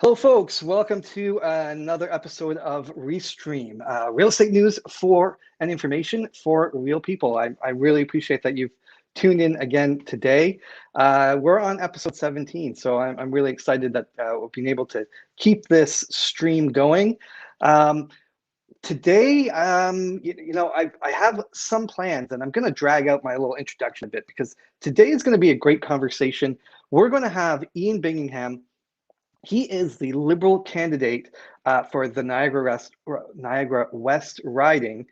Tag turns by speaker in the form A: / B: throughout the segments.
A: Hello, folks. Welcome to another episode of Restream, real estate news for and information for real people. I really appreciate that you've tuned in again today. We're on episode 17, so I'm really excited that we've been able to keep this stream going. Today, I have some plans, and I'm going to drag out my little introduction a bit because today is going to be a great conversation. We're going to have Ian Bingham. He is the Liberal candidate for the Niagara West riding.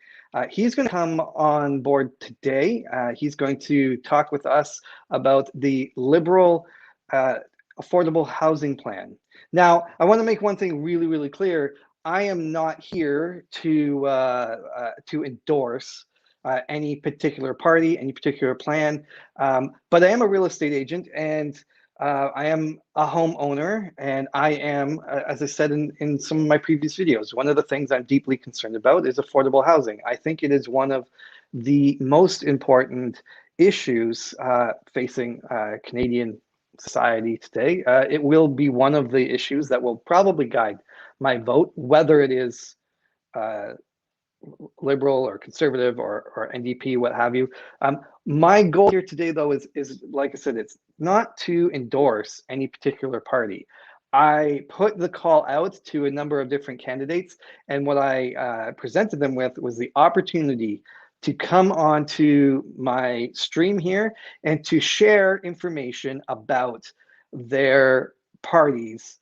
A: He's going to come on board today. He's going to talk with us about the Liberal affordable housing plan. Now, I want to make one thing really, really clear. I am not here to endorse any particular party, any particular plan, but I am a real estate agent, and I am a homeowner, and I am, as I said in some of my previous videos, one of the things I'm deeply concerned about is affordable housing. I think it is one of the most important issues facing Canadian society today. It will be one of the issues that will probably guide my vote, whether it is Liberal or Conservative or NDP, what have you. My goal here today, though, is like I said, it's not to endorse any particular party. I put the call out to a number of different candidates, and what I presented them with was the opportunity to come onto my stream here and to share information about their parties'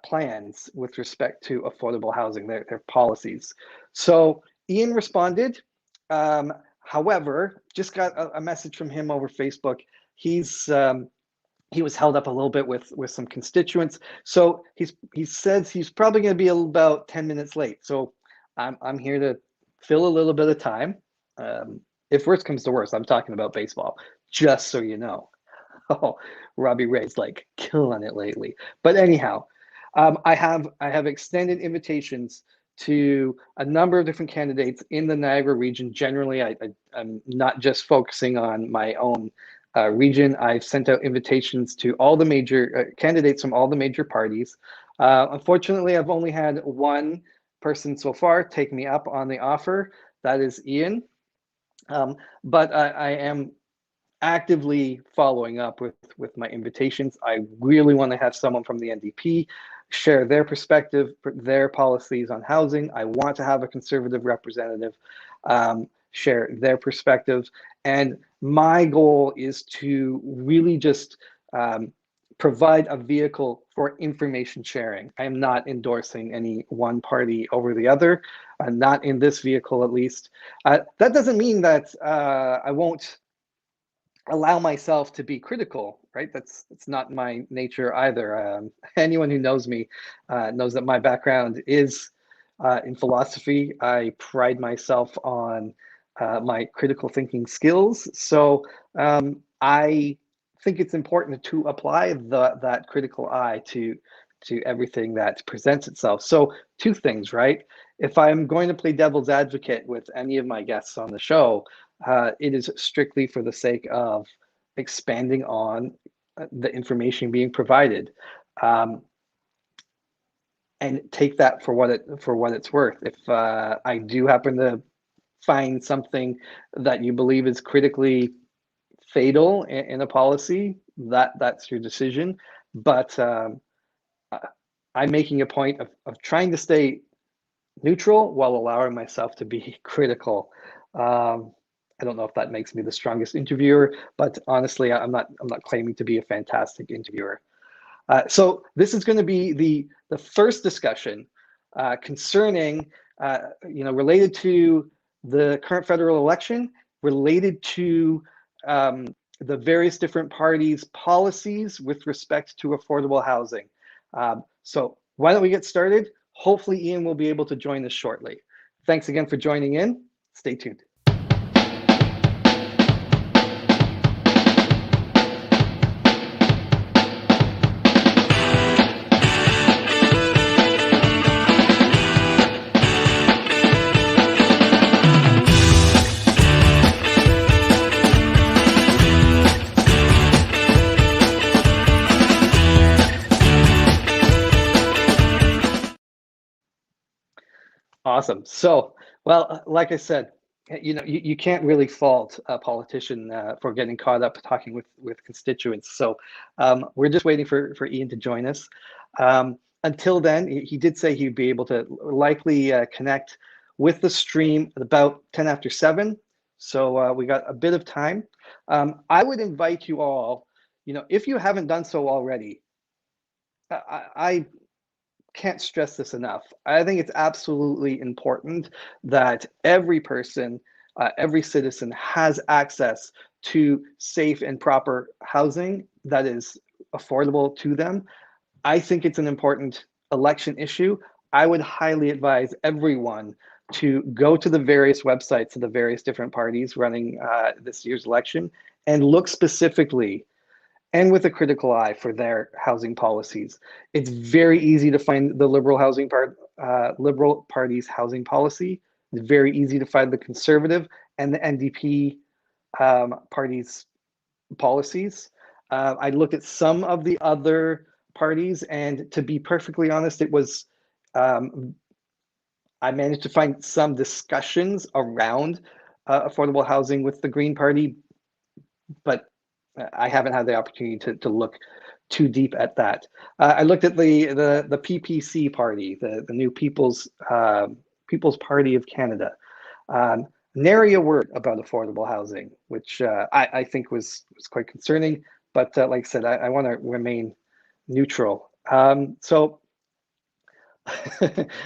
A: plans with respect to affordable housing, their policies. So Ian responded. However, just got a message from him over Facebook. He was held up a little bit with some constituents, so he says he's probably going to be about 10 minutes late. So I'm here to fill a little bit of time. If worst comes to worst, I'm talking about baseball, just so you know. Oh, Robbie Ray's like killing it lately. But anyhow, I have extended invitations to a number of different candidates in the Niagara region. Generally, I'm not just focusing on my own region. I've sent out invitations to all the major candidates from all the major parties. Unfortunately, I've only had one person so far take me up on the offer. That is Ian. But I am actively following up with my invitations. I really want to have someone from the NDP share their perspective, their policies on housing. I want to have a Conservative representative share their perspectives. And my goal is to really just provide a vehicle for information sharing. I am not endorsing any one party over the other, not in this vehicle at least. That doesn't mean that I won't allow myself to be critical, right? That's not my nature either. Anyone who knows me knows that my background is in philosophy. I pride myself on my critical thinking skills. So I think it's important to apply that critical eye to everything that presents itself. So two things, right? If I'm going to play devil's advocate with any of my guests on the show, it is strictly for the sake of expanding on the information being provided, and take that for what it's worth. If I do happen to find something that you believe is critically fatal in a policy, that's your decision. But I'm making a point of trying to stay neutral while allowing myself to be critical. I don't know if that makes me the strongest interviewer, but honestly, I'm not claiming to be a fantastic interviewer. So this is going to be the first discussion concerning, related to the current federal election, related to the various different parties' policies with respect to affordable housing. So why don't we get started? Hopefully Ian will be able to join us shortly. Thanks again for joining in. Stay tuned. Awesome. So, well, like I said, you can't really fault a politician for getting caught up talking with constituents. So, we're just waiting for Ian to join us. Until then, he did say he'd be able to likely connect with the stream at about 10 after 7. So, we got a bit of time. I would invite you all, if you haven't done so already, I can't stress this enough. I think it's absolutely important that every person, every citizen has access to safe and proper housing that is affordable to them. I think it's an important election issue. I would highly advise everyone to go to the various websites of the various different parties running this year's election and look specifically and with a critical eye for their housing policies. It's very easy to find the Liberal Party's housing policy. It's very easy to find the Conservative and the NDP parties' policies. I looked at some of the other parties, and to be perfectly honest, it was I managed to find some discussions around affordable housing with the Green Party, but I haven't had the opportunity to look too deep at that. I looked at the PPC party, the new People's Party of Canada. Nary a word about affordable housing, which I think was quite concerning. But like I said, I want to remain neutral. So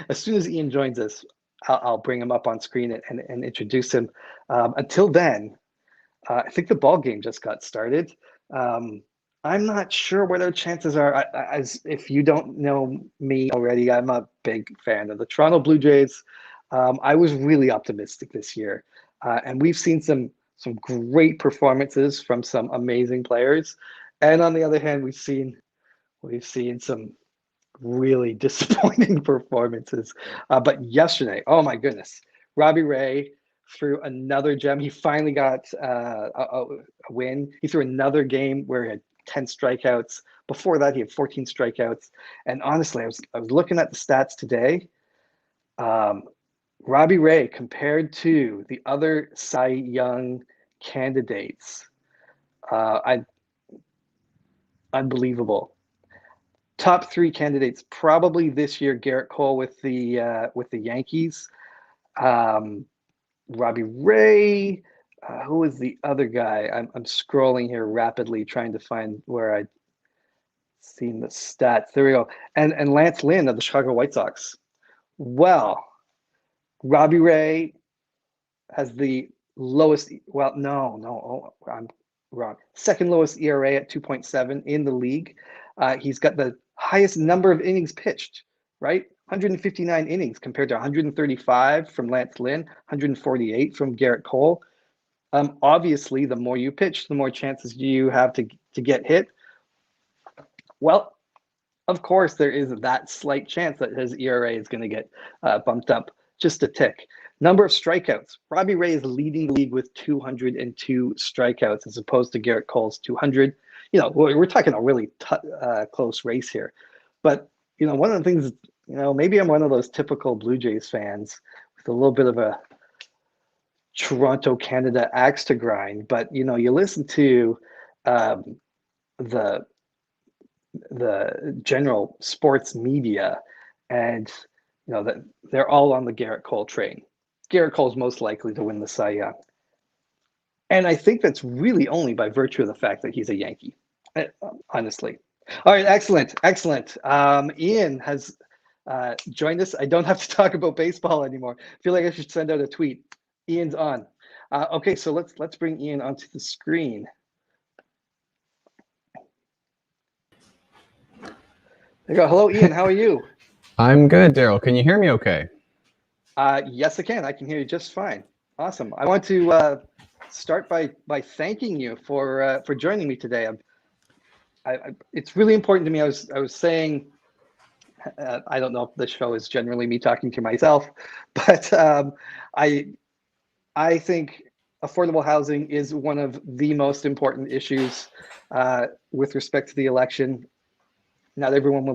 A: as soon as Ian joins us, I'll bring him up on screen and introduce him. Until then, I think the ball game just got started. I'm not sure what our chances are. As if you don't know me already, I'm a big fan of the Toronto Blue Jays. I was really optimistic this year, and we've seen some great performances from some amazing players. And on the other hand, we've seen some really disappointing performances. But yesterday, oh my goodness, Robbie Ray threw another gem. He finally got a win. He threw another game where he had 10 strikeouts. Before that, he had 14 strikeouts. And honestly, I was looking at the stats today. Um, Robbie Ray, compared to the other Cy Young candidates, I unbelievable. Top three candidates probably this year: Garrett Cole with the Yankees, um, Robbie Ray. Who was the other guy? I'm scrolling here rapidly, trying to find where I'd seen the stats. There we go. And Lance Lynn of the Chicago White Sox. Well, Robbie Ray has the lowest. Well, no, I'm wrong. Second lowest ERA at 2.7 in the league. He's got the highest number of innings pitched, right? 159 innings compared to 135 from Lance Lynn, 148 from Garrett Cole. Obviously, the more you pitch, the more chances you have to get hit. Well, of course, there is that slight chance that his ERA is going to get bumped up just a tick. Number of strikeouts. Robbie Ray is leading the league with 202 strikeouts as opposed to Garrett Cole's 200. We're talking a really close race here. But, one of the things, maybe I'm one of those typical Blue Jays fans with a little bit of a Toronto, Canada axe to grind. But, you listen to the general sports media, and that they're all on the Garrett Cole train. Garrett Cole's most likely to win the Cy Young, and I think that's really only by virtue of the fact that he's a Yankee. Honestly, all right, excellent. Ian has joined us. I don't have to talk about baseball anymore. I feel like I should send out a tweet. Ian's on. Okay, so let's bring Ian onto the screen. There you go. Hello, Ian. How are you?
B: I'm good, Daryl. Can you hear me okay?
A: Yes, I can. I can hear you just fine. Awesome. I want to start by thanking you for joining me today. It's really important to me. I was saying, I don't know if the show is generally me talking to myself, but I think affordable housing is one of the most important issues with respect to the election. Not everyone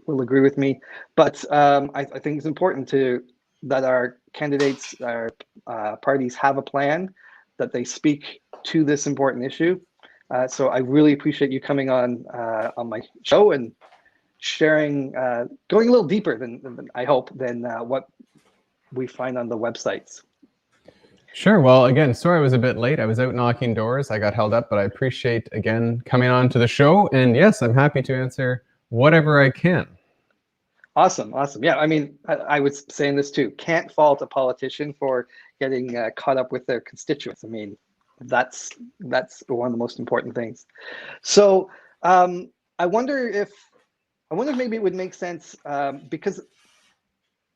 A: will agree with me, but I think it's important to that our candidates, our parties have a plan, that they speak to this important issue. So I really appreciate you coming on my show and sharing, going a little deeper than I hope than what we find on the websites.
B: Sure. Well, again, sorry I was a bit late. I was out knocking doors. I got held up, but I appreciate, again, coming on to the show. And yes, I'm happy to answer whatever I can.
A: Awesome. Yeah, I mean, I was saying this too. Can't fault a politician for getting caught up with their constituents. I mean, that's one of the most important things. So I wonder if maybe it would make sense, because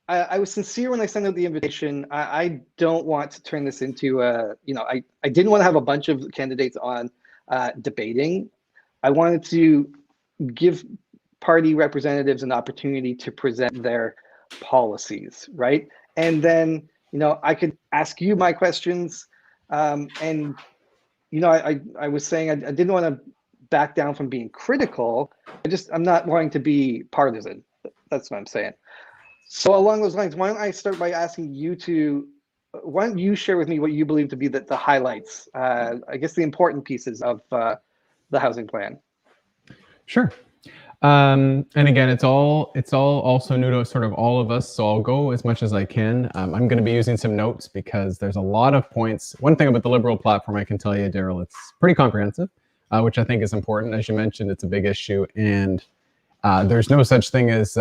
A: I was sincere when I sent out the invitation. I don't want to turn this into I didn't want to have a bunch of candidates on debating. I wanted to give party representatives an opportunity to present their policies, right? And then, I could ask you my questions. And, I was saying I didn't want to back down from being critical. I'm not wanting to be partisan. That's what I'm saying. So along those lines, why don't I start by asking you why don't you share with me what you believe to be the highlights, I guess the important pieces of the housing plan?
B: Sure. And again, it's all also new to sort of all of us, so I'll go as much as I can. I'm going to be using some notes because there's a lot of points. One thing about the Liberal platform, I can tell you, Daryl, it's pretty comprehensive, which I think is important. As you mentioned, it's a big issue, and there's no such thing as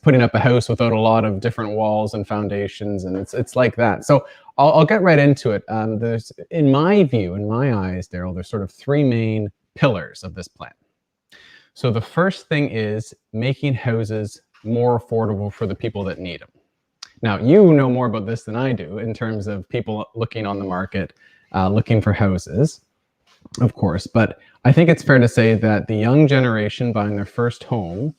B: putting up a house without a lot of different walls and foundations, and it's like that. So I'll get right into it. There's, in my view, in my eyes, Daryl, there's sort of three main pillars of this plan. So the first thing is making houses more affordable for the people that need them. Now, you know more about this than I do in terms of people looking on the market, looking for houses, of course. But I think it's fair to say that the young generation buying their first home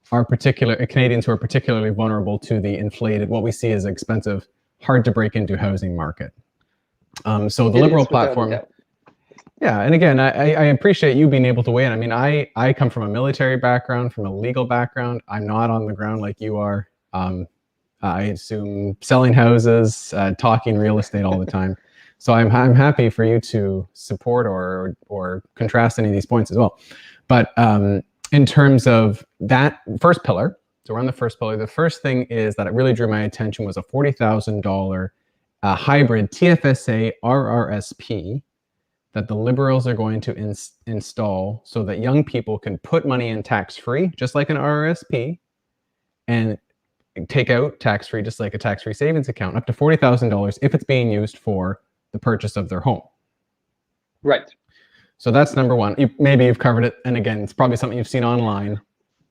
B: Canadians who are particularly vulnerable to the inflated, what we see as expensive, hard to break into housing market. So the Liberal platform. Yeah, and again, I appreciate you being able to weigh in. I mean, I come from a military background, from a legal background. I'm not on the ground like you are. I assume selling houses, talking real estate all the time. So I'm happy for you to support or contrast any of these points as well. But in terms of that first pillar, so we're on the first pillar. The first thing is that it really drew my attention was a $40,000 hybrid TFSA RRSP that the Liberals are going to install so that young people can put money in tax-free, just like an RRSP, and take out tax-free, just like a tax-free savings account, up to $40,000 if it's being used for the purchase of their home.
A: Right.
B: So that's number one. Maybe you've covered it, and again, it's probably something you've seen online.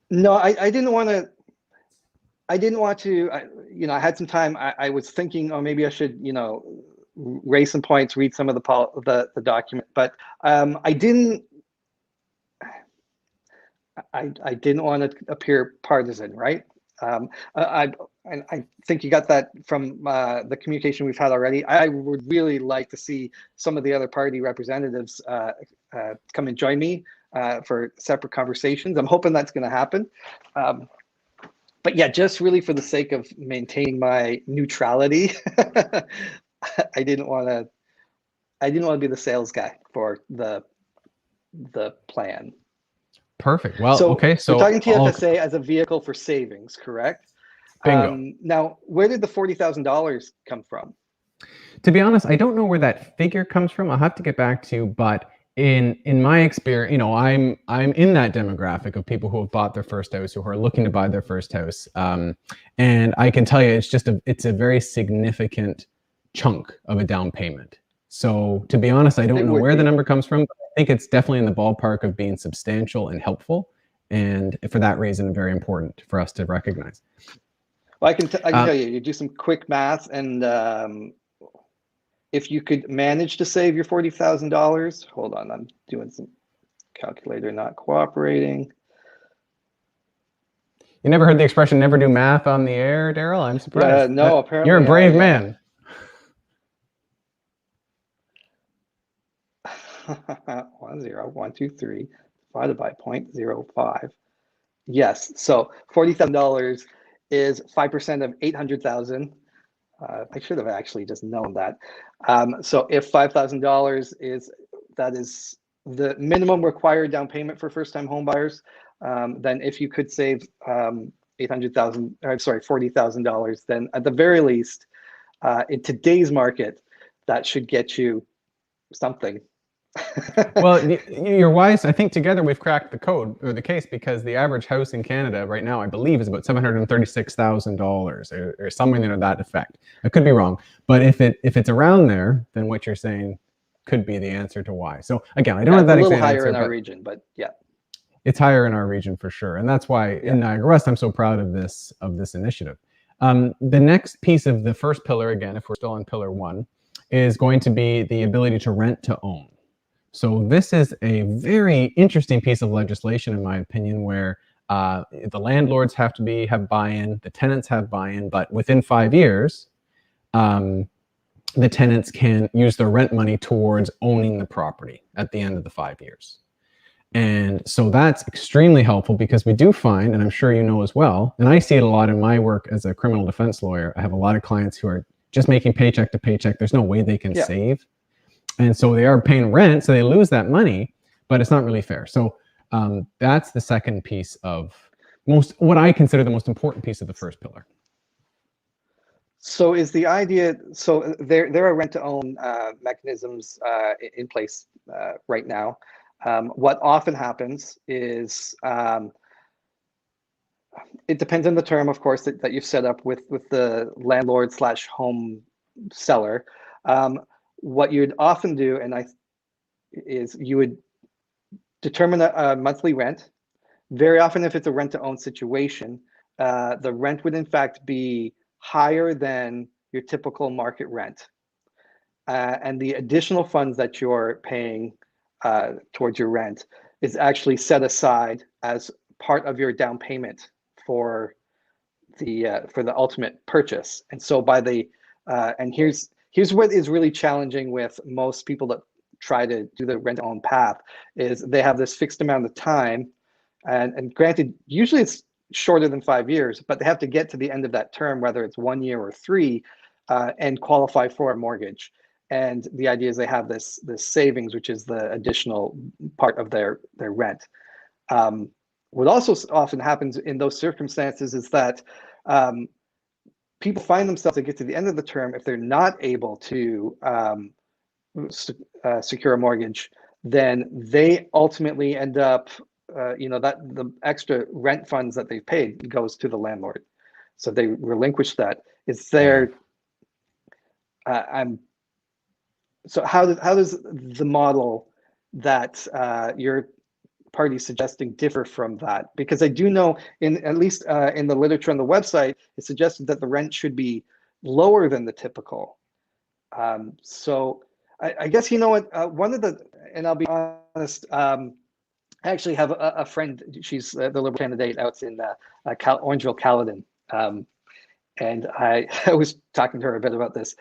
A: No, I didn't want to. I had some time. I was thinking, oh, maybe I should, raise some points, read some of the document, but I didn't want to appear partisan, right? I think you got that from the communication we've had already. I would really like to see some of the other party representatives come and join me for separate conversations. I'm hoping that's going to happen. But yeah, just really for the sake of maintaining my neutrality, I didn't want to be the sales guy for the plan.
B: Perfect. Well,
A: so
B: okay. So
A: we're talking TFSA as a vehicle for savings, correct?
B: Bingo.
A: Now, where did the $40,000 come from?
B: To be honest, I don't know where that figure comes from. I'll have to get back to you, but in my experience, I'm in that demographic of people who have bought their first house, who are looking to buy their first house, and I can tell you, it's a very significant chunk of a down payment. So to be honest, I don't know where the number comes from, but I think it's definitely in the ballpark of being substantial and helpful, and for that reason, very important for us to recognize.
A: Well, I can tell you, you do some quick math, and if you could manage to save your $40,000, hold on, I'm doing some calculator not cooperating.
B: You never heard the expression "never do math on the air," Daryl? I'm surprised.
A: No, apparently
B: you're a brave man.
A: 1 2 3 divided by 0.05. Yes, so $40,000 is 5% of 800,000. I should have actually just known that. So if $5,000 is the minimum required down payment for first-time home buyers, then if you could save $40,000, then at the very least, in today's market, that should get you something.
B: Well, you're wise. I think together we've cracked the code or the case, because the average house in Canada right now, I believe, is about $736,000 or somewhere near that effect. I could be wrong, but if it's around there, then what you're saying could be the answer to why. So again, I don't have that
A: exact answer. It's a little higher
B: answer,
A: in our region, but yeah,
B: it's higher in our region for sure, and that's why in Niagara West I'm so proud of this initiative. The next piece of the first pillar, again, if we're still on pillar 1, is going to be the ability to rent to own. So this is a very interesting piece of legislation, in my opinion, where the landlords have buy-in, the tenants have buy-in, but within 5 years, the tenants can use their rent money towards owning the property at the end of the 5 years. And so that's extremely helpful, because we do find, and I'm sure you know as well, and I see it a lot in my work as a criminal defense lawyer, I have a lot of clients who are just making paycheck to paycheck. There's no way they can save. And so they are paying rent, so they lose that money, but it's not really fair. So that's the second piece of what I consider the most important piece of the first pillar.
A: So is the idea, so there are rent-to-own mechanisms in place right now. What often happens is, it depends on the term, of course, that you've set up with the landlord / home seller. What you'd often do, is you would determine a monthly rent. Very often, if it's a rent-to-own situation, the rent would in fact be higher than your typical market rent. And the additional funds that you're paying towards your rent is actually set aside as part of your down payment for the ultimate purchase. And so and here's what is really challenging with most people that try to do the rent-to-own path, is they have this fixed amount of time, and granted, usually it's shorter than 5 years, but they have to get to the end of that term, whether it's 1 year or 3, and qualify for a mortgage. And the idea is they have this savings, which is the additional part of their rent. What also often happens in those circumstances is that people find themselves to get to the end of the term, if they're not able to secure a mortgage, then they ultimately end up, that the extra rent funds that they've paid goes to the landlord. So they relinquish that. It's their, so how does the model that your party suggesting differ from that? Because I do know, at least in the literature on the website, it suggested that the rent should be lower than the typical. So I guess, you know what, one of the, and I'll be honest, I actually have a friend, she's the Liberal candidate out in Orangeville, Caledon. And I was talking to her a bit about this.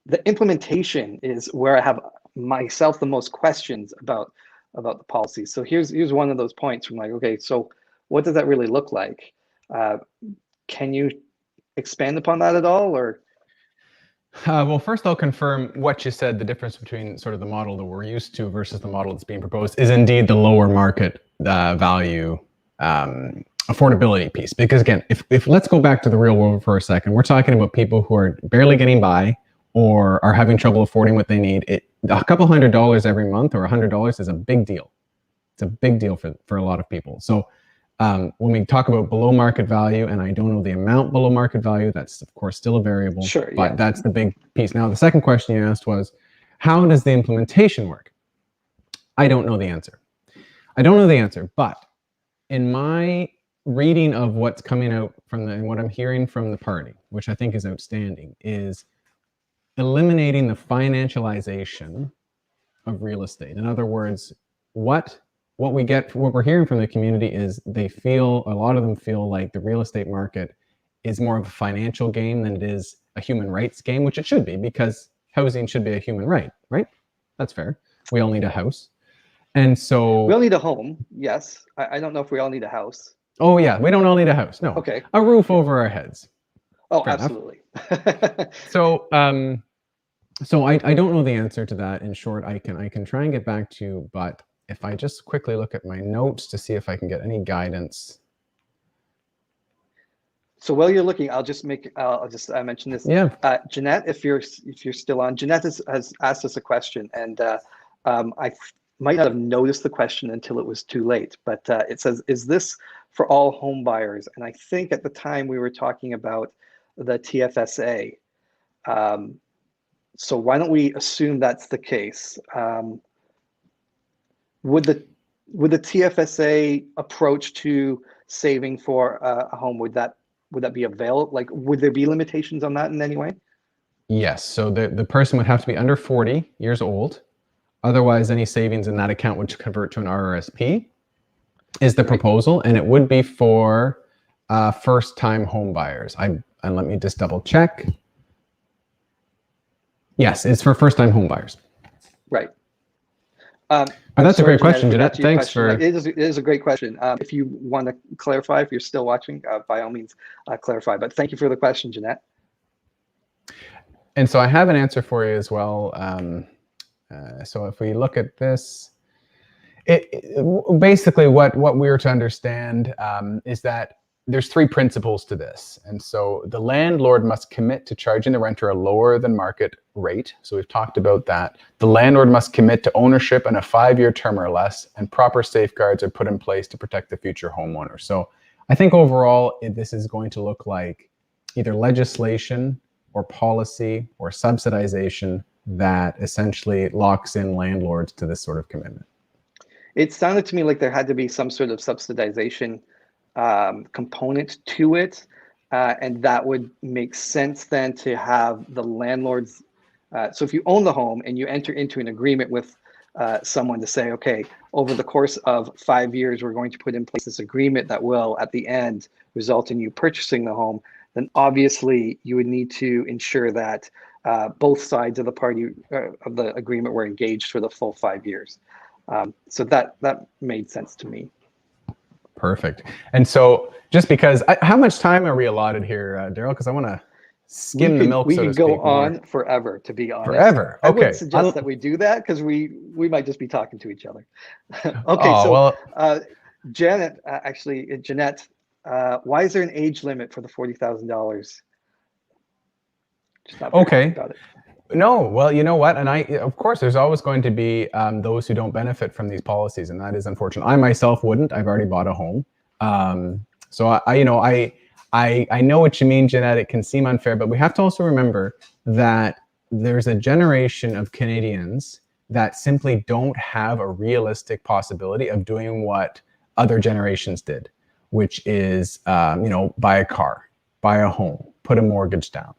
A: The implementation is where I have myself the most questions about the policy. So here's one of those points from like, okay, so what does that really look like? Can you expand upon that at all, or?
B: Well, first I'll confirm what you said. The difference between sort of the model that we're used to versus the model that's being proposed is indeed the lower market value affordability piece. Because again, if let's go back to the real world for a second, we're talking about people who are barely getting by or are having trouble affording what they need. A couple $100 every month or $100 is a big deal. It's a big deal for a lot of people. So when we talk about below market value, and I don't know the amount below market value, that's of course still a variable,
A: sure,
B: but that's the big piece. Now, the second question you asked was, how does the implementation work? I don't know the answer. I don't know the answer, but in my reading of what's coming out from and what I'm hearing from the party, which I think is outstanding, is eliminating the financialization of real estate. In other words, what we're hearing from the community is a lot of them feel like the real estate market is more of a financial game than it is a human rights game, which it should be, because housing should be a human right? That's fair. We all need a house. And so
A: we all need a home. Yes. I don't know if we all need a house.
B: Oh yeah, we don't all need a house. No,
A: Okay.
B: a roof over our heads.
A: Oh,
B: Fair enough.
A: absolutely.
B: So, so I don't know the answer to that. In short, I can try and get back to you, but if I just quickly look at my notes to see if I can get any guidance.
A: So while you're looking, I'll just mention this.
B: Yeah.
A: Jeanette, if you're still on, Jeanette has asked us a question, and I might not have noticed the question until it was too late. But it says, "Is this for all home buyers?" And I think at the time we were talking about the TFSA. So why don't we assume that's the case? Would the TFSA approach to saving for a home, would that be available? Like, would there be limitations on that in any way?
B: Yes. So the person would have to be under 40 years old. Otherwise, any savings in that account would convert to an RRSP, is the proposal, and it would be for first-time home buyers. And let me just double check. Yes, it's for first-time home buyers.
A: Right.
B: But that's a great question, Jeanette. Thanks for.
A: It is a great question. If you want to clarify, if you're still watching, by all means, clarify. But thank you for the question, Jeanette.
B: And so I have an answer for you as well. So if we look at this, basically what we're to understand is that there's three principles to this. And so the landlord must commit to charging the renter a lower than market rate. So we've talked about that. The landlord must commit to ownership in a 5-year term or less, and proper safeguards are put in place to protect the future homeowner. So I think overall, this is going to look like either legislation or policy or subsidization that essentially locks in landlords to this sort of commitment.
A: It sounded to me like there had to be some sort of subsidization component to it, and that would make sense then to have the landlords. So if you own the home and you enter into an agreement with someone to say, okay, over the course of 5 years, we're going to put in place this agreement that will, at the end, result in you purchasing the home, then obviously you would need to ensure that both sides of the party of the agreement were engaged for the full 5 years. So that made sense to me.
B: Perfect. And so just because, how much time are we allotted here, Daryl? Because I want to skim the milk, so to speak.
A: We could go on forever, to be honest.
B: Forever? Okay.
A: I would suggest that we do that because we might just be talking to each other. Okay,
B: oh,
A: so Jeanette, why is there an age limit for the $40,000?
B: Okay. No, well, you know what? And of course, there's always going to be those who don't benefit from these policies, and that is unfortunate. I myself wouldn't. I've already bought a home. So I know what you mean, Jeanette. It can seem unfair, but we have to also remember that there's a generation of Canadians that simply don't have a realistic possibility of doing what other generations did, which is, buy a car, buy a home, put a mortgage down.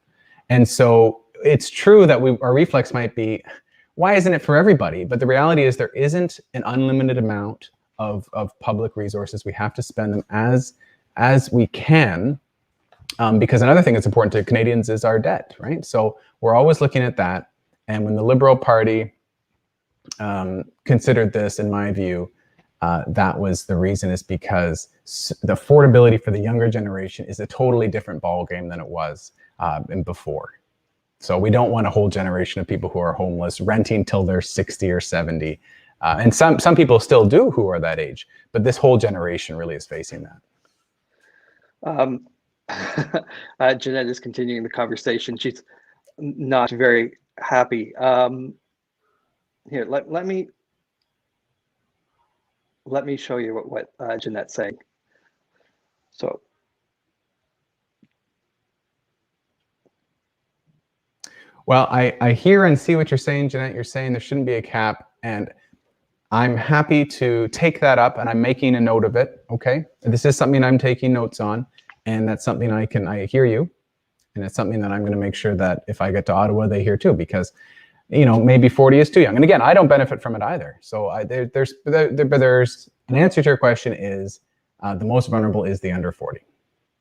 B: And so it's true that our reflex might be, why isn't it for everybody? But the reality is there isn't an unlimited amount of public resources. We have to spend them as we can, because another thing that's important to Canadians is our debt, right? So we're always looking at that. And when the Liberal Party considered this, in my view, that was the reason, is because the affordability for the younger generation is a totally different ballgame than it was before. So we don't want a whole generation of people who are homeless, renting till they're 60 or 70. And some people still do who are that age, but this whole generation really is facing
A: that. Jeanette is continuing the conversation. She's not very happy. Here, let me show you what Jeanette's saying. So.
B: Well, I hear and see what you're saying, Jeanette. You're saying there shouldn't be a cap, and I'm happy to take that up, and I'm making a note of it, okay? This is something I'm taking notes on, and that's something I hear you, and it's something that I'm going to make sure that if I get to Ottawa, they hear too, because, maybe 40 is too young. And again, I don't benefit from it either. So there's an answer to your question is the most vulnerable is the under 40.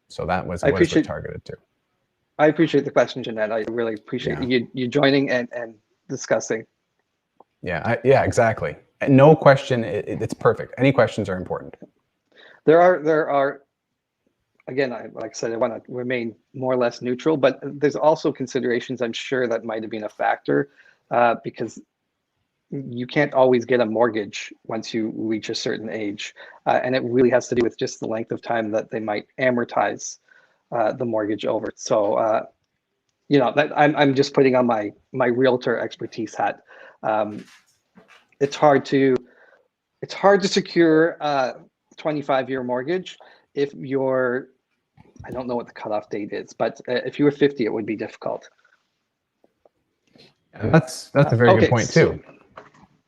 B: So that was what it's targeted to.
A: I appreciate the question, Jeanette. I really appreciate you joining and discussing.
B: Yeah, exactly. No question. It's perfect. Any questions are important.
A: There are again, like I said, I want to remain more or less neutral, but there's also considerations I'm sure that might have been a factor, because you can't always get a mortgage once you reach a certain age, and it really has to do with just the length of time that they might amortize the mortgage over. So that I'm just putting on my realtor expertise hat. It's hard to secure a 25-year mortgage if you're, I don't know what the cutoff date is, but if you were 50, it would be difficult.
B: And that's a very good point too.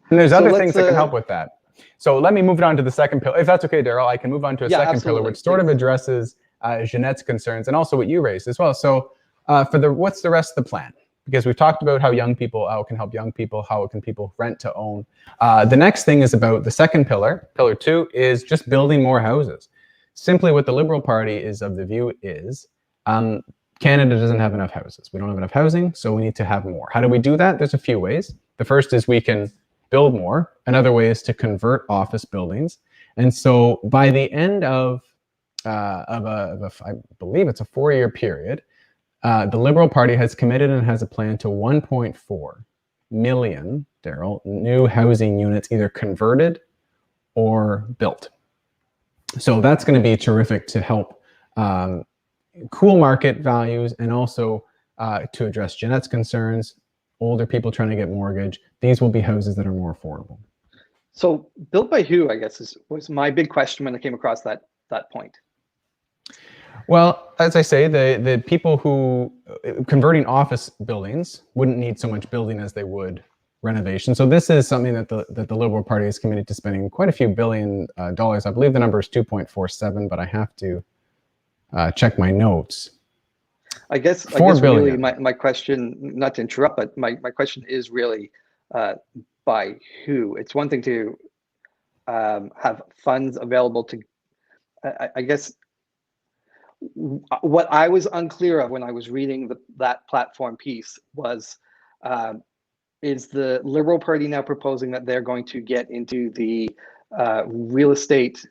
B: And there's
A: so
B: other things that can help with that. So let me move on to the second pillar. If that's okay, Daryl, I can move on to a second pillar, which sort of addresses Jeanette's concerns and also what you raised as well. So what's the rest of the plan? Because we've talked about how it can help young people, how it can people rent to own. The next thing is about the second pillar. Pillar 2 is just building more houses. Simply what the Liberal Party is of the view is Canada doesn't have enough houses. We don't have enough housing, so we need to have more. How do we do that? There's a few ways. The first is we can build more. Another way is to convert office buildings. And so by the end of I believe it's a 4-year period, the Liberal Party has committed and has a plan to 1.4 million, Daryl, new housing units either converted or built. So that's going to be terrific to help cool market values and also to address Jeanette's concerns, older people trying to get mortgage. These will be houses that are more affordable.
A: So built by who, I guess, was my big question when I came across that point.
B: Well, as I say, the people who converting office buildings wouldn't need so much building as they would renovation. So this is something that the Liberal Party is committed to spending quite a few billion dollars. I believe the number is 2.47, but I have to check my notes.
A: I guess really my question, not to interrupt, but my question is really by who. It's one thing to have funds available to, I guess, what I was unclear of when I was reading that platform piece was, is the Liberal Party now proposing that they're going to get into the real estate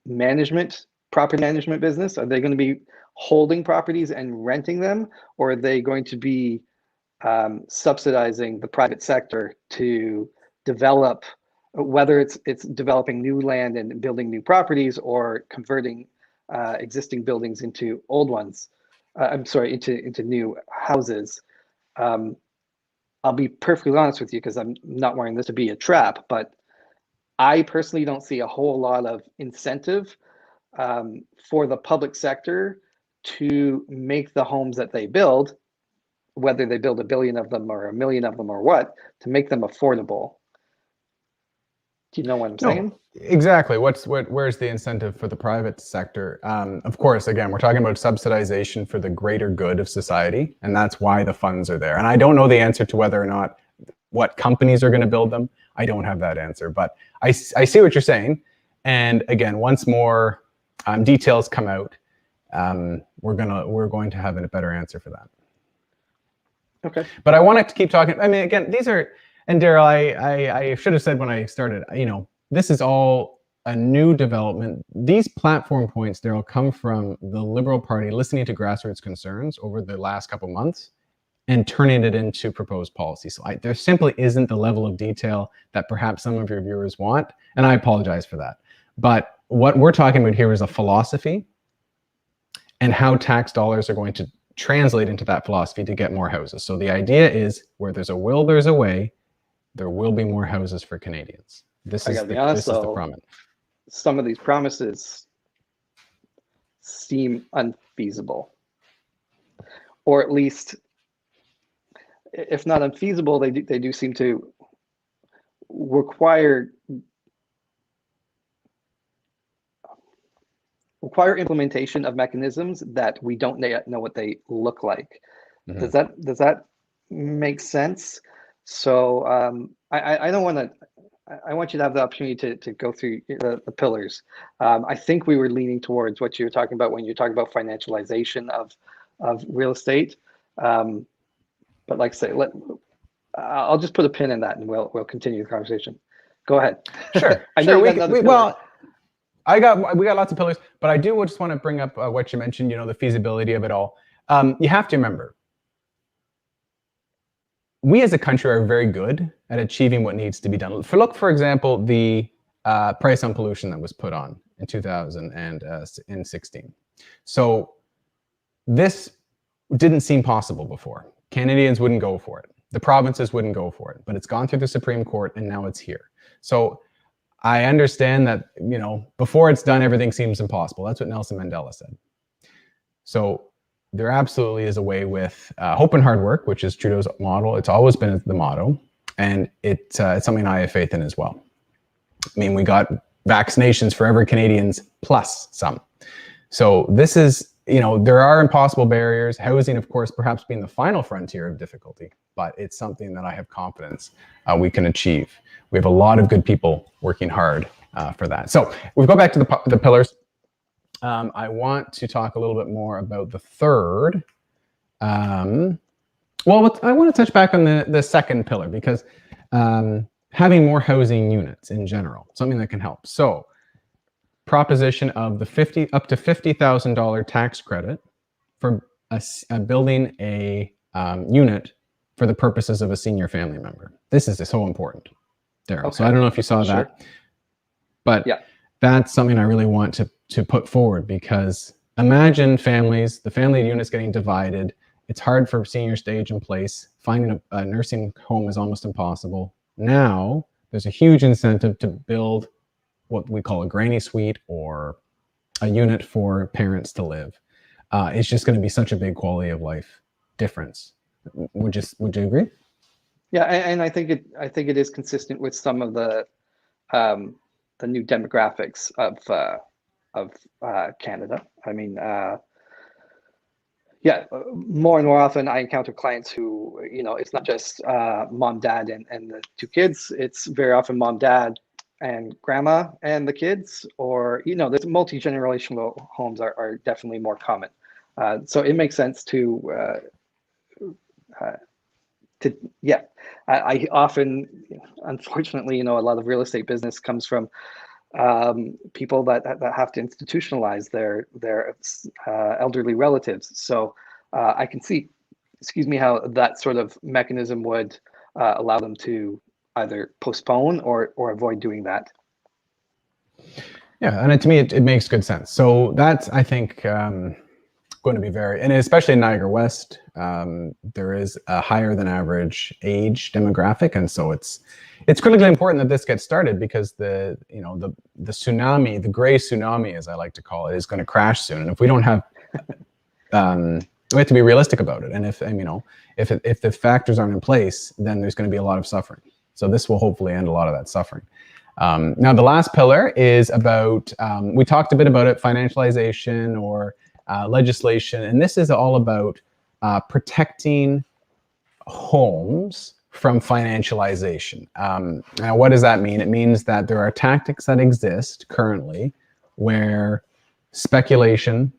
A: management, property management business? Are they going to be holding properties and renting them, or are they going to be subsidizing the private sector to develop, whether it's developing new land and building new properties or converting existing buildings into old ones, into new houses? I'll be perfectly honest with you, because I'm not wanting this to be a trap, but I personally don't see a whole lot of incentive for the public sector to make the homes that they build, whether they build 1 billion of them or 1 million of them or what, to make them affordable. Do you know what I'm saying?
B: Exactly. Where's the incentive for the private sector? Of course, again, we're talking about subsidization for the greater good of society, and that's why the funds are there. And I don't know the answer to whether or not what companies are going to build them. I don't have that answer, but I see what you're saying. And again, once more details come out, we're going to have a better answer for that.
A: Okay.
B: But I wanted to keep talking. I mean, again, these are. And Daryl, I should have said when I started, this is all a new development. These platform points, Daryl, come from the Liberal Party listening to grassroots concerns over the last couple months and turning it into proposed policy. So there simply isn't the level of detail that perhaps some of your viewers want, and I apologize for that. But what we're talking about here is a philosophy and how tax dollars are going to translate into that philosophy to get more houses. So the idea is, where there's a will, there's a way. There will be more houses for Canadians. This is the promise.
A: Some of these promises seem unfeasible, or at least, if not unfeasible, they do seem to require implementation of mechanisms that we don't know what they look like. Mm-hmm. Does that make sense? So I don't want to. I want you to have the opportunity to go through the pillars. I think we were leaning towards what you were talking about when you talk about financialization of real estate. But like I say, I'll just put a pin in that, and we'll continue the conversation. Go ahead.
B: Sure. we got lots of pillars, but I do just want to bring up what you mentioned, the feasibility of it all. You have to remember, we as a country are very good at achieving what needs to be done. Look, for example, the price on pollution that was put on in 2016. So this didn't seem possible before. Canadians wouldn't go for it. The provinces wouldn't go for it, but it's gone through the Supreme Court and now it's here. So I understand that, before it's done, everything seems impossible. That's what Nelson Mandela said. So there absolutely is a way with hope and hard work, which is Trudeau's model. It's always been the motto, and it's something I have faith in as well. I mean, we got vaccinations for every Canadians plus some. So this is, there are impossible barriers. Housing, of course, perhaps being the final frontier of difficulty, but it's something that I have confidence we can achieve. We have a lot of good people working hard for that. So we go back to the pillars. I want to talk a little bit more about the third. I want to touch back on the second pillar, because having more housing units in general, something that can help. So proposition of the up to $50,000 tax credit for building a unit for the purposes of a senior family member. This is so important, Daryl. Okay. So I don't know if you saw that, but yeah, that's something I really want to put forward, because imagine the family units getting divided. It's hard for seniors to age in place. Finding a nursing home is almost impossible. Now there's a huge incentive to build what we call a granny suite, or a unit for parents to live. It's just going to be such a big quality of life difference. Would you agree?
A: Yeah, and I think it is consistent with some of the new demographics of Canada. I mean, more and more often I encounter clients who, it's not just mom, dad, and the two kids. It's very often mom, dad, and grandma and the kids, or there's multi-generational homes are definitely more common. So it makes sense to I often, unfortunately, a lot of real estate business comes from people that have to institutionalize their elderly relatives. So I can see, how that sort of mechanism would allow them to either postpone or avoid doing that.
B: Yeah, and to me, it makes good sense. So that's, I think, going to be and especially in Niagara West, there is a higher than average age demographic, and so it's critically important that this gets started, because the tsunami, the gray tsunami, as I like to call it, is going to crash soon. And if we don't have, we have to be realistic about it. And if the factors aren't in place, then there's going to be a lot of suffering. So this will hopefully end a lot of that suffering. Now, the last pillar is about, we talked a bit about it, financialization or legislation, and this is all about protecting homes from financialization. Now, what does that mean? It means that there are tactics that exist currently where speculation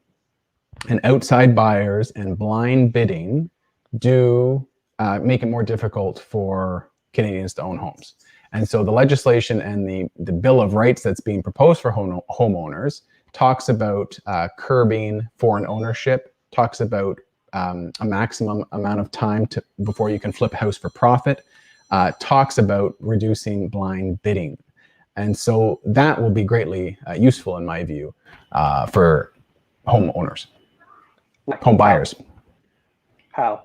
B: and outside buyers and blind bidding do make it more difficult for Canadians to own homes. And so the legislation and the Bill of Rights that's being proposed for homeowners talks about curbing foreign ownership, talks about a maximum amount of time before you can flip a house for profit, talks about reducing blind bidding. And so that will be greatly useful, in my view, for homeowners, home buyers. How?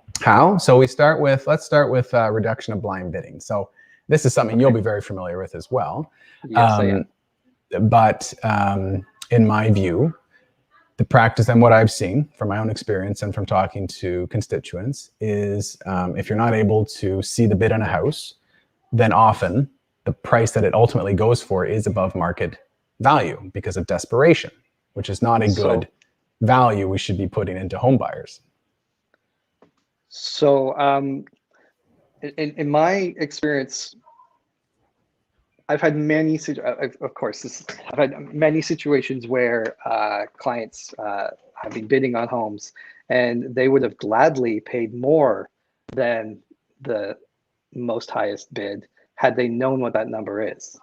B: So let's start with reduction of blind bidding. So this is something you'll be very familiar with as well.
A: Yes, I am.
B: But in my view, the practice and what I've seen from my own experience and from talking to constituents is if you're not able to see the bid on a house, then often the price that it ultimately goes for is above market value because of desperation, which is not a good value we should be putting into home buyers.
A: So in my experience, I've had many situations where clients have been bidding on homes, and they would have gladly paid more than the most highest bid had they known what that number is.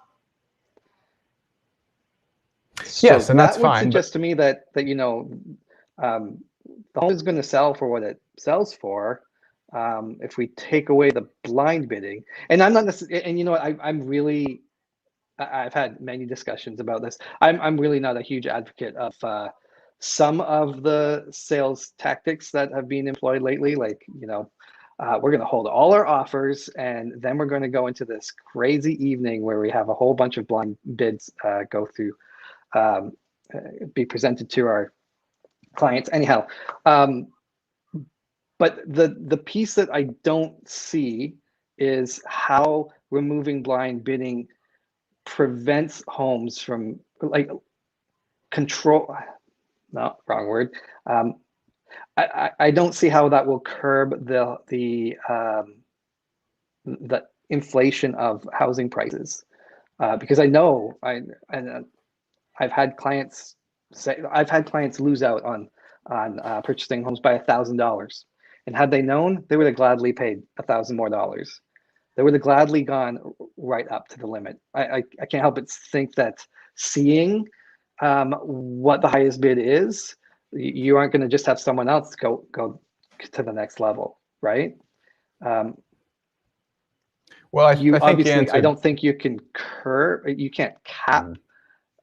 A: So
B: Yes, and that's
A: that would
B: fine. But
A: suggest to me that um, the home is going to sell for what it sells for. If we take away the blind bidding, and I'm not necessarily, and I'm really, I've had many discussions about this. I'm really not a huge advocate of some of the sales tactics that have been employed lately. Like, we're going to hold all our offers, and then we're going to go into this crazy evening where we have a whole bunch of blind bids go through, um, be presented to our clients. Anyhow, but the piece that I don't see is how removing blind bidding prevents homes from, like, control. No, wrong word. I don't see how that will curb the inflation of housing prices, because I know I've had clients lose out on purchasing homes by $1,000, and had they known, they would have gladly paid $1,000 more dollars. They would have gladly gone right up to the limit. I can't help but think that seeing what the highest bid is, you aren't going to just have someone else go to the next level, right?
B: well,
A: You
B: I think you
A: obviously, I
B: answered.
A: don't think you can't cap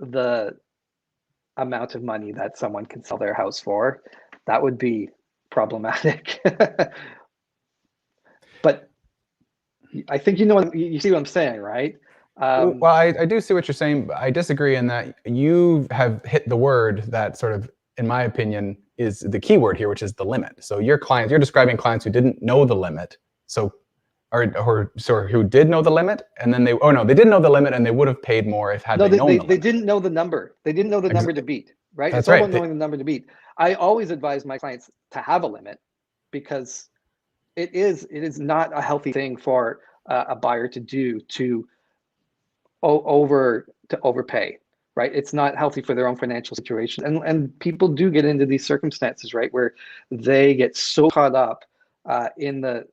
A: the amount of money that someone can sell their house for. That would be problematic. But I think you see what I'm saying, right?
B: Well, I do see what you're saying. But I disagree in that you have hit the word that sort of, in my opinion, is the key word here, which is the limit. So your clients, you're describing clients who didn't know the limit. So, or sorry, who did know the limit, and then they didn't know the limit, and they would have paid more if had
A: No,
B: they known the
A: they
B: limit.
A: didn't know the number. They didn't know the number to beat, right? It's
B: That's
A: all
B: right.
A: about knowing the number to beat. I always advise my clients to have a limit, because it is not a healthy thing for a buyer to do, to overpay, right? It's not healthy for their own financial situation, and people do get into these circumstances, right, where they get so caught up in the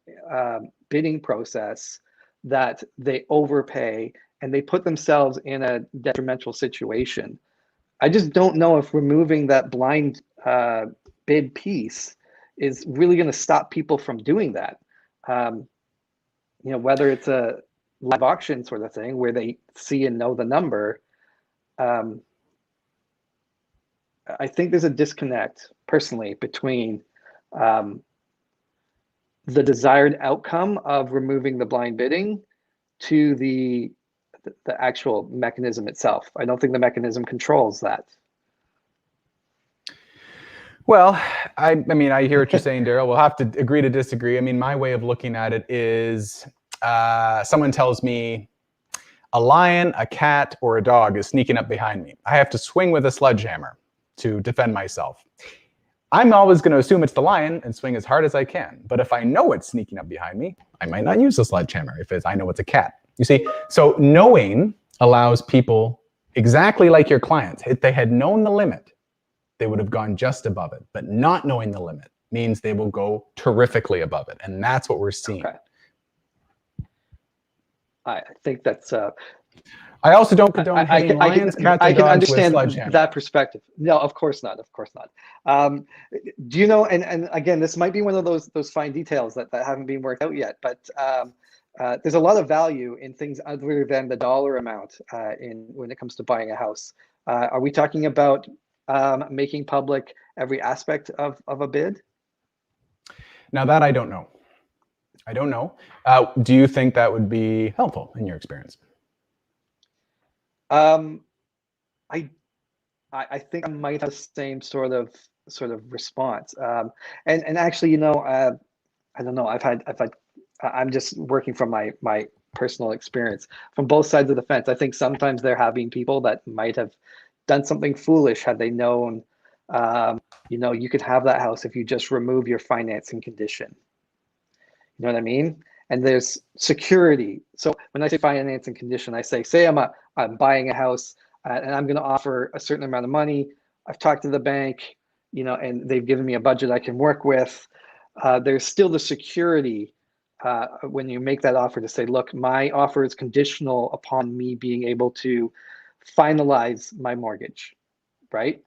A: bidding process that they overpay, and they put themselves in a detrimental situation. I just don't know if removing that blind bid piece is really going to stop people from doing that. Um, whether it's a live auction sort of thing where they see and know the number. um, I think there's a disconnect personally between um, the desired outcome of removing the blind bidding to the actual mechanism itself. I don't think the mechanism controls that.
B: Well, I mean, I hear what you're saying, Daryl. We'll have to agree to disagree. I mean, my way of looking at it is someone tells me a lion, a cat, or a dog is sneaking up behind me. I have to swing with a sledgehammer to defend myself. I'm always going to assume it's the lion and swing as hard as I can. But if I know it's sneaking up behind me, I might not use the sledgehammer if I know it's a cat. You see, so knowing allows people, exactly like your clients, if they had known the limit, they would have gone just above it. But not knowing the limit means they will go terrifically above it. And that's what we're seeing.
A: Okay. I think that's
B: I also don't condone hitting lions, cats,
A: I
B: or
A: can
B: dogs with
A: understand
B: sledgehammers.
A: that perspective. No, of course not. Of course not. Do you know? And again, this might be one of those fine details that haven't been worked out yet. But there's a lot of value in things other than the dollar amount in when it comes to buying a house. Are we talking about making public every aspect of a bid?
B: Now that I don't know. I don't know. Do you think that would be helpful in your experience?
A: Um, I think I might have the same sort of response. And actually, I don't know. I'm just working from my personal experience from both sides of the fence. I think sometimes there have been people that might have done something foolish had they known, you could have that house if you just remove your financing condition. You know what I mean? And there's security. So when I say financing condition, I say I'm buying a house and I'm going to offer a certain amount of money. I've talked to the bank, and they've given me a budget I can work with. There's still the security when you make that offer to say, look, my offer is conditional upon me being able to finalize my mortgage. right?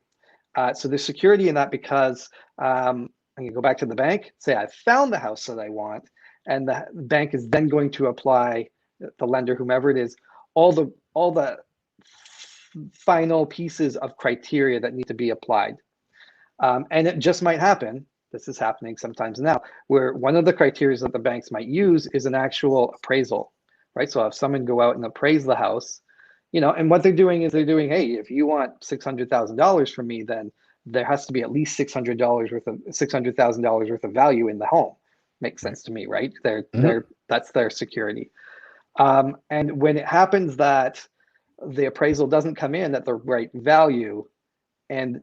A: So there's security in that because I'm going to go back to the bank, say I found the house that I want, and the bank is then going to apply, the lender, whomever it is, all the final pieces of criteria that need to be applied. And it just might happen, this is happening sometimes now, where one of the criteria that the banks might use is an actual appraisal, right? So if someone go out and appraise the house, you know, and what they're doing is they're doing, hey, if you want $600,000 from me, then there has to be at least $600,000 worth of value in the home. Makes sense to me, right? That's their security. And when it happens that the appraisal doesn't come in at the right value, and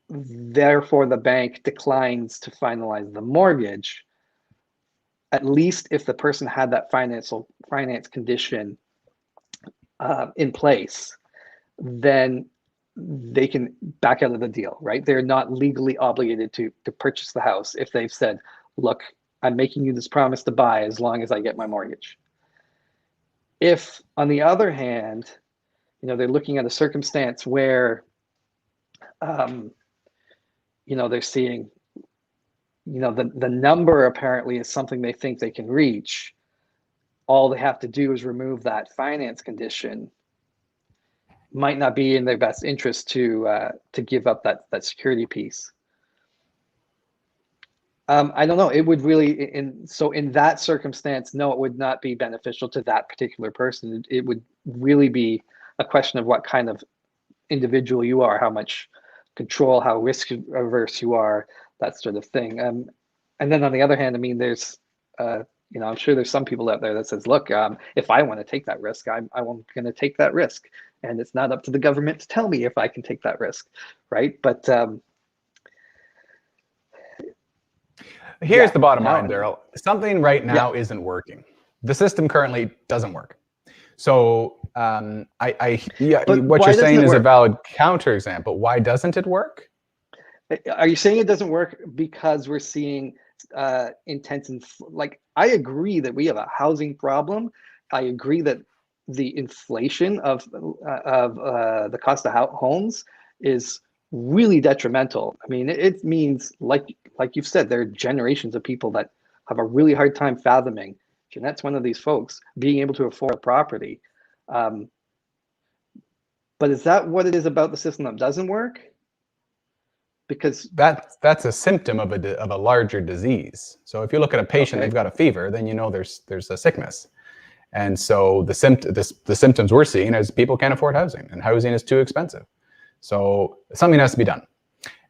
A: therefore the bank declines to finalize the mortgage, at least if the person had that finance condition in place, then they can back out of the deal, right? They're not legally obligated to purchase the house if they've said, look, I'm making you this promise to buy as long as I get my mortgage. If, on the other hand, you know, they're looking at a circumstance where, you know, they're seeing, you know, the number apparently is something they think they can reach. All they have to do is remove that finance condition. Might not be in their best interest to give up that security piece. I don't know. It would really, in that circumstance, no, it would not be beneficial to that particular person. It would really be a question of what kind of individual you are, how much control, how risk averse you are, that sort of thing. And then on the other hand, I mean, there's, you know, I'm sure there's some people out there that says, look, if I want to take that risk, I'm going to take that risk, and it's not up to the government to tell me if I can take that risk, right? But
B: here's the bottom line, Daryl. Something right now isn't working. The system currently doesn't work. So what you're saying is a valid counterexample. Why doesn't it work?
A: Are you saying it doesn't work because we're seeing intense, like, I agree that we have a housing problem. I agree that the inflation of the cost of homes is really detrimental. I mean, it means, like you've said, there are generations of people that have a really hard time fathoming. Jeanette's one of these folks, being able to afford a property. But is that what it is about the system that doesn't work? Because
B: that's a symptom of a larger disease. So if you look at a patient, they've got a fever, then you know there's a sickness. And so the symptoms we're seeing is people can't afford housing, and housing is too expensive. So something has to be done.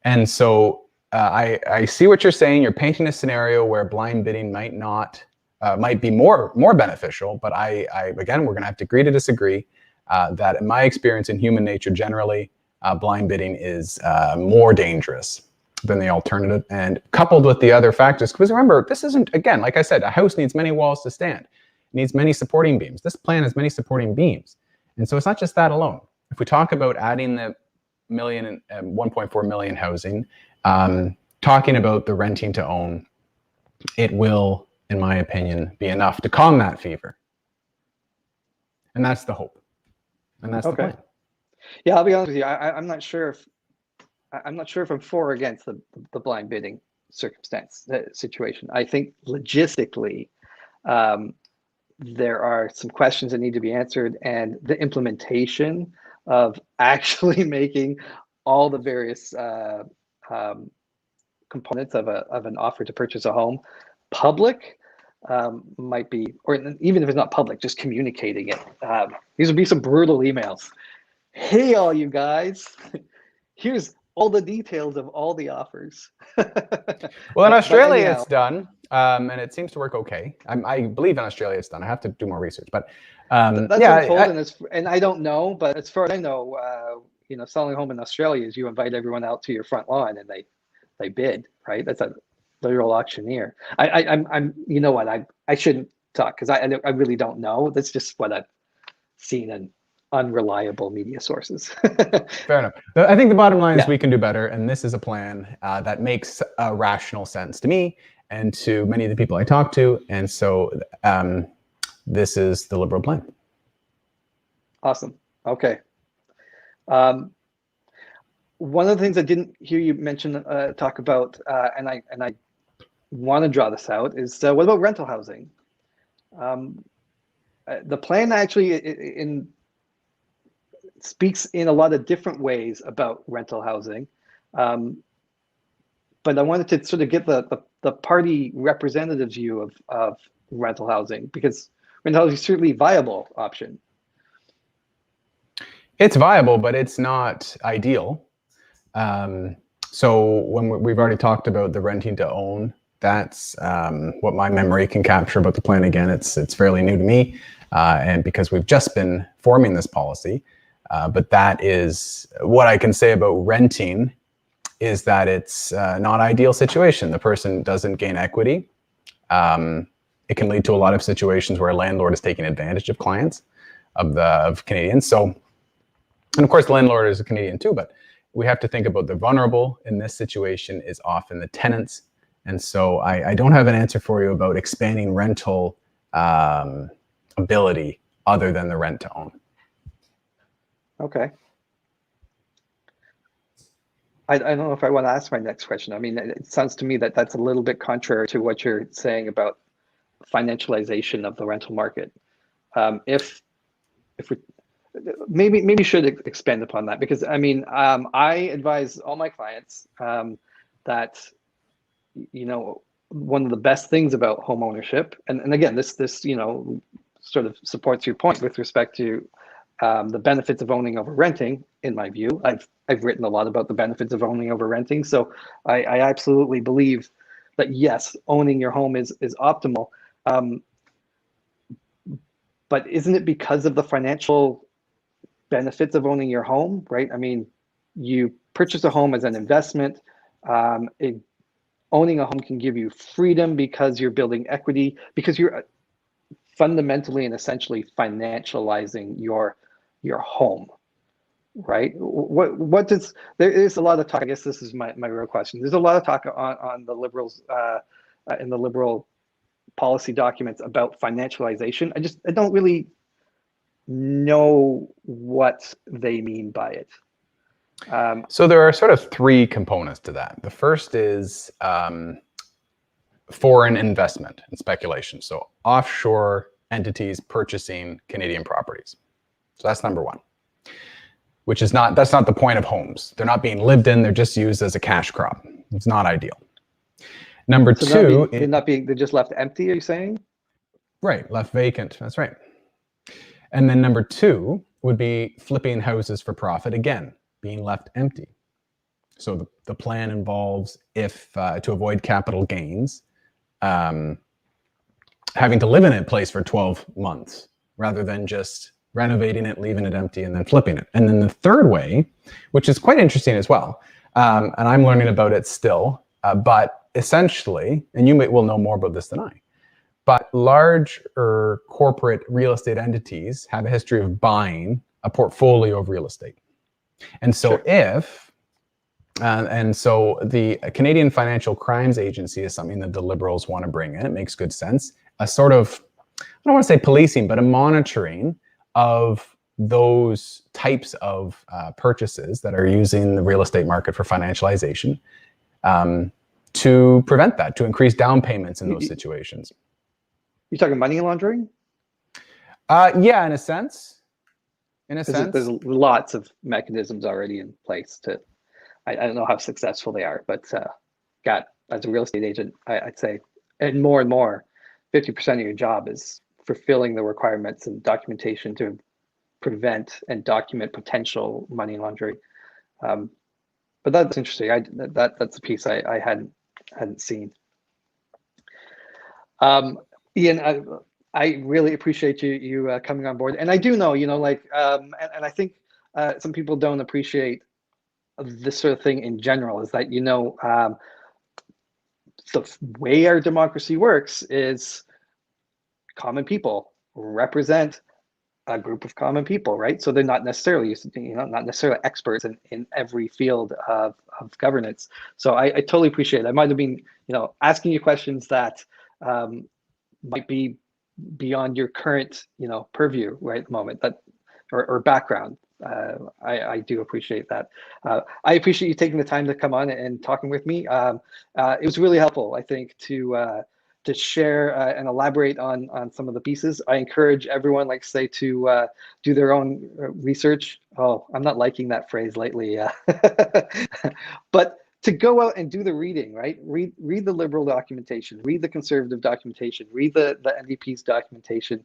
B: And so I see what you're saying. You're painting a scenario where blind bidding might be more beneficial, but again, we're going to have to agree to disagree. That in my experience in human nature generally, blind bidding is more dangerous than the alternative, and coupled with the other factors, because remember, this isn't, again, like I said, a house needs many walls to stand. It needs many supporting beams. This plan has many supporting beams. And so it's not just that alone. If we talk about adding the 1.4 million housing, talking about the renting to own, it will, in my opinion, be enough to calm that fever. And that's the hope. And that's the plan.
A: Yeah, I'll be honest with you. I'm not sure if I'm for or against the blind bidding situation. I think logistically, there are some questions that need to be answered, and the implementation of actually making all the various components of an offer to purchase a home public might be, or even if it's not public, just communicating it. These would be some brutal emails. Hey, all you guys, here's all the details of all the offers.
B: Well, in Australia, it's done, and it seems to work okay. I believe in Australia it's done. I have to do more research, but
A: that's what I'm told, and I don't know, but as far as I know, you know, selling a home in Australia is you invite everyone out to your front lawn and they bid, right? That's a literal auctioneer. I'm you know what, I shouldn't talk because I really don't know. That's just what I've seen in unreliable media sources.
B: Fair enough. I think the bottom line is we can do better, and this is a plan that makes rational sense to me and to many of the people I talk to, and so this is the Liberal plan.
A: Awesome. Okay. one of the things I didn't hear you mention talk about, and I want to draw this out, is what about rental housing? The plan actually speaks in a lot of different ways about rental housing, but I wanted to sort of get the party representative's view of rental housing, because rental housing is certainly a viable option.
B: It's viable, but it's not ideal. So when we've already talked about the renting to own, that's what my memory can capture about the plan. Again, it's fairly new to me, and because we've just been forming this policy, but that is what I can say about renting, is that it's not ideal situation. The person doesn't gain equity. It can lead to a lot of situations where a landlord is taking advantage of clients, of Canadians. So, and of course, the landlord is a Canadian too, but we have to think about the vulnerable in this situation is often the tenants. And so I don't have an answer for you about expanding rental ability other than the rent to own.
A: Okay. I don't know if I want to ask my next question. I mean, it sounds to me that that's a little bit contrary to what you're saying about financialization of the rental market. If we maybe should expand upon that, because I mean, I advise all my clients that, you know, one of the best things about home ownership, and again, this you know, sort of supports your point with respect to the benefits of owning over renting. In my view, I've written a lot about the benefits of owning over renting, so I absolutely believe that yes, owning your home is optimal. But isn't it because of the financial benefits of owning your home, right? I mean, you purchase a home as an investment. Owning a home can give you freedom because you're building equity, because you're fundamentally and essentially financializing your home, right? What does, there is a lot of talk, I guess this is my real question. There's a lot of talk on the Liberals in the Liberal policy documents about financialization. I don't really know what they mean by it.
B: So there are sort of three components to that. The first is foreign investment and speculation. So offshore entities purchasing Canadian properties. So that's number one, which is that's not the point of homes. They're not being lived in, they're just used as a cash crop. It's not ideal. Number two,
A: they're just left empty, are you saying?
B: Right, left vacant, that's right. And then number two would be flipping houses for profit, again, being left empty. So the plan involves, if to avoid capital gains, having to live in a place for 12 months rather than just renovating it, leaving it empty, and then flipping it. And then the third way, which is quite interesting as well, and I'm learning about it still, but essentially, and you will know more about this than I, but large or corporate real estate entities have a history of buying a portfolio of real estate. And so sure. So the Canadian Financial Crimes Agency is something that the Liberals want to bring in. It makes good sense. A sort of, I don't want to say policing, but a monitoring of those types of purchases that are using the real estate market for financialization, to prevent that, to increase down payments in those situations.
A: You're talking money laundering?
B: Yeah, in a sense.
A: There's lots of mechanisms already in place to, I don't know how successful they are, but as a real estate agent, I'd say, and more, 50% of your job is fulfilling the requirements and documentation to prevent and document potential money laundering. But that's interesting. That's a piece I hadn't seen. Ian, I really appreciate you coming on board, and I do know, you know, like, and I think some people don't appreciate this sort of thing in general. Is that, you know, the way our democracy works is common people represent a group of common people, right? So they're not necessarily, you know, not necessarily experts in every field of governance. So I totally appreciate it. I might have been, you know, asking you questions that might be beyond your current, you know, purview right at the moment, that or background. I do appreciate that. I appreciate you taking the time to come on and talking with me. It was really helpful, I think, to share and elaborate on some of the pieces. I encourage everyone, like say, to do their own research. Oh, I'm not liking that phrase lately, but to go out and do the reading, right? Read the liberal documentation, read the conservative documentation, read the NDP's documentation,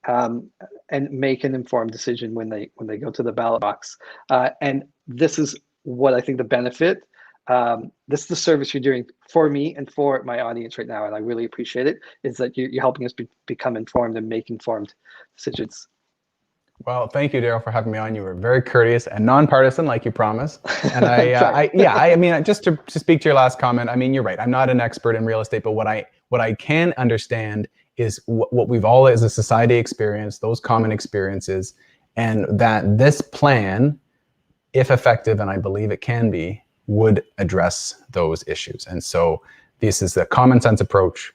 A: and make an informed decision when they go to the ballot box. And this is what I think the benefit. This is the service you're doing for me and for my audience right now, and I really appreciate it. Is that you're helping us become informed and make informed decisions.
B: Well, thank you, Daryl, for having me on. You were very courteous and nonpartisan, like you promised. And I mean, just to speak to your last comment, I mean, you're right. I'm not an expert in real estate, but what I can understand is what we've all as a society experienced, those common experiences, and that this plan, if effective, and I believe it can be, would address those issues. And so this is the common sense approach.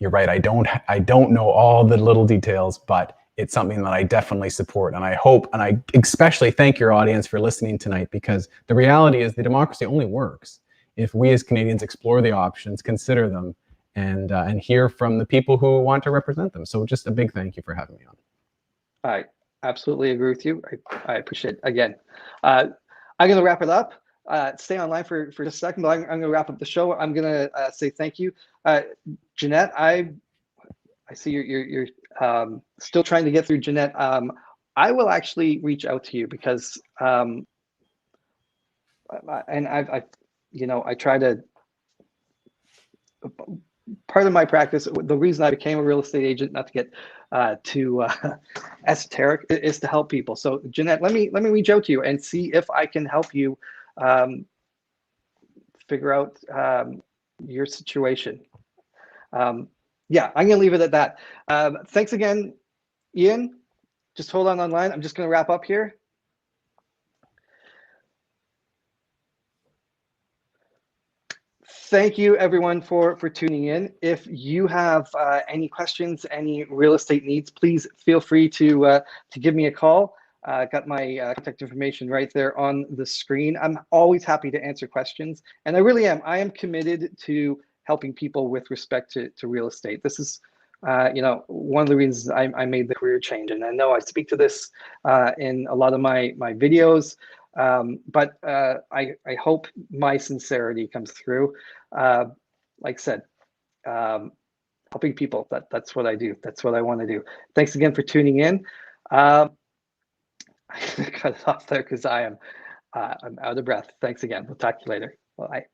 B: You're right. I don't know all the little details, but it's something that I definitely support. And I hope, and I especially thank your audience for listening tonight, because the reality is the democracy only works if we as Canadians explore the options, consider them, and hear from the people who want to represent them. So just a big thank you for having me on.
A: I absolutely agree with you. I appreciate it. Again, I'm going to wrap it up. Stay online for just a second, but I'm going to wrap up the show. I'm going to say thank you. Jeanette, I see you're still trying to get through. Jeanette, I will actually reach out to you because, and I try to, part of my practice, the reason I became a real estate agent, not to get too esoteric, is to help people. So Jeanette, let me reach out to you and see if I can help you figure out your situation. Yeah, I'm going to leave it at that. Thanks again, Ian. Just hold on online. I'm just going to wrap up here. Thank you, everyone, for tuning in. If you have any questions, any real estate needs, please feel free to give me a call. Got my contact information right there on the screen. I'm always happy to answer questions, and I really am. I am committed to helping people with respect to real estate. This is, one of the reasons I made the career change, and I know I speak to this in a lot of my videos. But I hope my sincerity comes through. Like I said, helping people, that's what I do. That's what I want to do. Thanks again for tuning in. I cut it off there because I'm out of breath. Thanks again. We'll talk to you later. Bye.